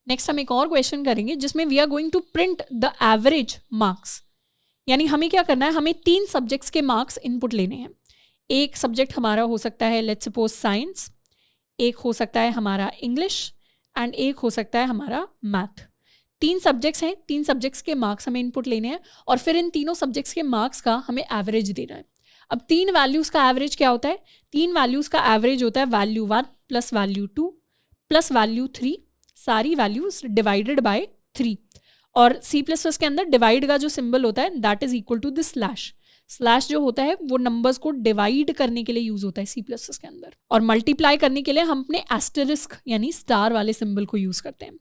Next हम एक और क्वेश्चन करेंगे जिसमें we are going to print the average marks. यानी हमें क्या करना है, हमें 3 सब्जेक्ट्स के मार्क्स इनपुट लेने हैं। एक सब्जेक्ट हमारा हो सकता है लेट्स सपोज साइंस, एक हो सकता है हमारा इंग्लिश एंड एक हो सकता है हमारा मैथ। 3 सब्जेक्ट्स हैं, 3 सब्जेक्ट्स के मार्क्स हमें इनपुट लेने हैं और फिर इन तीनों सब्जेक्ट्स के मार्क्स का हमें एवरेज देना है। अब 3 वैल्यूज़ का एवरेज क्या होता है? 3 वैल्यूज़ का एवरेज होता है value 1 plus value 2 plus value 3, सारी वैल्यूज डिवाइडेड बाय 3। और C++ के अंदर डिवाइड का जो सिंबल होता है that is equal to the slash. Slash जो होता है वो नंबर्स को डिवाइड करने के लिए यूज होता है C++ के अंदर, और मल्टीप्लाई करने के लिए हम अपने एस्टेरिस्क यानी स्टार वाले सिंबल को यूज करते हैं।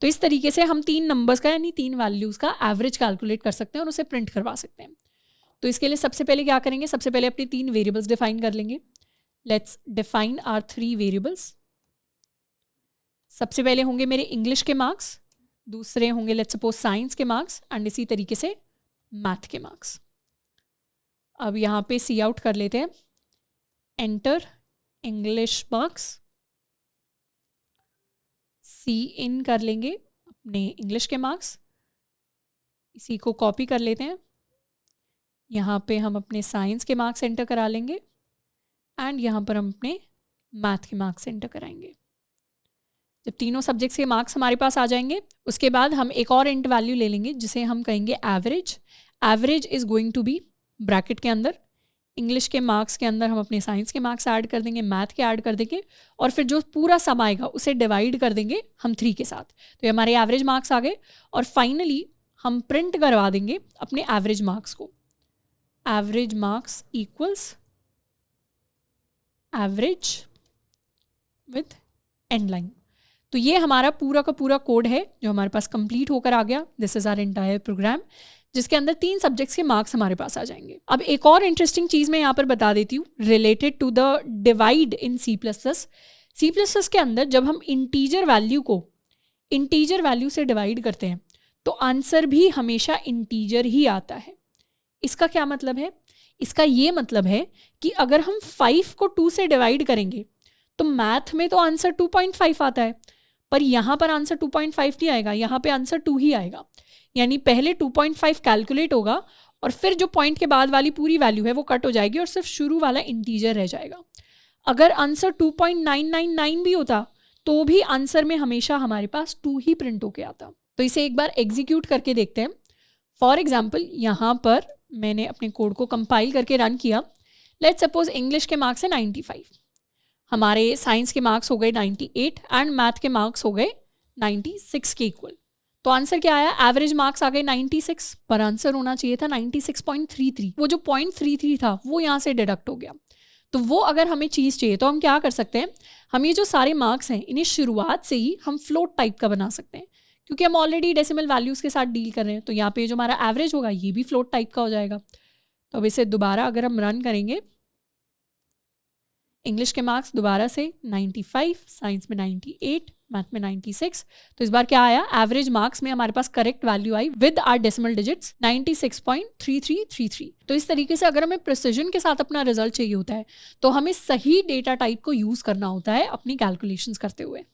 तो इस तरीके से हम 3 नंबर्स का यानी 3 वैल्यूज का एवरेज कैलकुलेट कर सकते हैं और उसे प्रिंट करवा सकते हैं। तो इसके लिए सबसे पहले क्या करेंगे, सबसे पहले अपने 3 वेरिएबल्स डिफाइन कर लेंगे। Let's define our 3 variables. सबसे पहले होंगे मेरे इंग्लिश के मार्क्स, दूसरे होंगे लेट्स सपोज साइंस के मार्क्स एंड इसी तरीके से मैथ के मार्क्स। अब यहाँ पे सी आउट कर लेते हैं, एंटर इंग्लिश मार्क्स, सी इन कर लेंगे अपने इंग्लिश के मार्क्स, इसी को कॉपी कर लेते हैं। यहाँ पे हम अपने साइंस के मार्क्स एंटर करा लेंगे एंड यहाँ पर हम अपने मैथ के मार्क्स एंटर कराएंगे। जब तीनों सब्जेक्ट्स के मार्क्स हमारे पास आ जाएंगे उसके बाद हम एक और इंट वैल्यू ले लेंगे जिसे हम कहेंगे average. Average is going to be bracket के अंदर इंग्लिश के मार्क्स के अंदर हम अपने साइंस के मार्क्स ऐड कर देंगे, मैथ के ऐड कर देंगे और फिर जो पूरा सम आएगा उसे डिवाइड कर देंगे हम 3 के साथ। तो ये हमारे एवरेज मार्क्स आ गए और फाइनली हम प्रिंट करवा देंगे अपने एवरेज मार्क्स को। Average marks equals average with and line. तो ये हमारा पूरा का पूरा कोड है जो हमारे पास कंप्लीट होकर आ गया। This is our entire program जिसके अंदर 3 सब्जेक्ट्स के मार्क्स हमारे पास आ जाएंगे। अब एक और इंटरेस्टिंग चीज़ मैं यहाँ पर बता देती हूँ related to the divide in C++। के अंदर जब हम इंटीजर वैल्यू को इंटीजर वैल्यू से डिवाइड करते हैं तो आंसर भी हमेशा इंटीजर ही आता है। इसका क्या मतलब है? इसका ये मतलब है कि अगर हम 5 को 2 से डिवाइड करेंगे तो मैथ में तो आंसर 2.5 आता है, पर यहाँ पर आंसर 2.5 नहीं आएगा, यहाँ पे आंसर 2 ही आएगा। यानी पहले 2.5 कैलकुलेट होगा और फिर जो पॉइंट के बाद वाली पूरी वैल्यू है वो कट हो जाएगी और सिर्फ शुरू वाला इंटीजर रह जाएगा। अगर आंसर 2.999 भी होता तो भी आंसर में हमेशा हमारे पास 2 ही प्रिंट होके आता। तो इसे एक बार एग्जीक्यूट करके देखते हैं। फॉर एग्जाम्पल यहाँ पर मैंने अपने कोड को कंपाइल करके रन किया। लेट्स सपोज इंग्लिश के मार्क्स है 95, हमारे साइंस के मार्क्स हो गए 98 एंड मैथ के मार्क्स हो गए 96 के इक्वल। तो आंसर क्या आया? एवरेज मार्क्स आ गए 96, पर आंसर होना चाहिए था 96.33। वो जो 0.33 था वो यहाँ से डिडक्ट हो गया। तो वो अगर हमें चीज़ चाहिए तो हम क्या कर सकते हैं, हम ये जो सारे मार्क्स हैं इन्हें शुरुआत से ही हम फ्लोट टाइप का बना सकते हैं, क्योंकि हम ऑलरेडी डेसिमल वैल्यूज़ के साथ डील कर रहे हैं। तो यहाँ पे जो हमारा एवरेज होगा ये भी फ्लोट टाइप का हो जाएगा। तो अब इसे दोबारा अगर हम रन करेंगे, इंग्लिश के मार्क्स दोबारा से 95, साइंस में 98, मैथ में 96। तो इस बार क्या आया? एवरेज मार्क्स में हमारे पास correct value I with our decimal digits 96.3333। तो इस तरीके से अगर हमें प्रिसिजन के साथ अपना रिजल्ट चाहिए होता है तो हमें सही डेटा टाइप को यूज़ करना होता है अपनी कैलकुलेशंस करते हुए।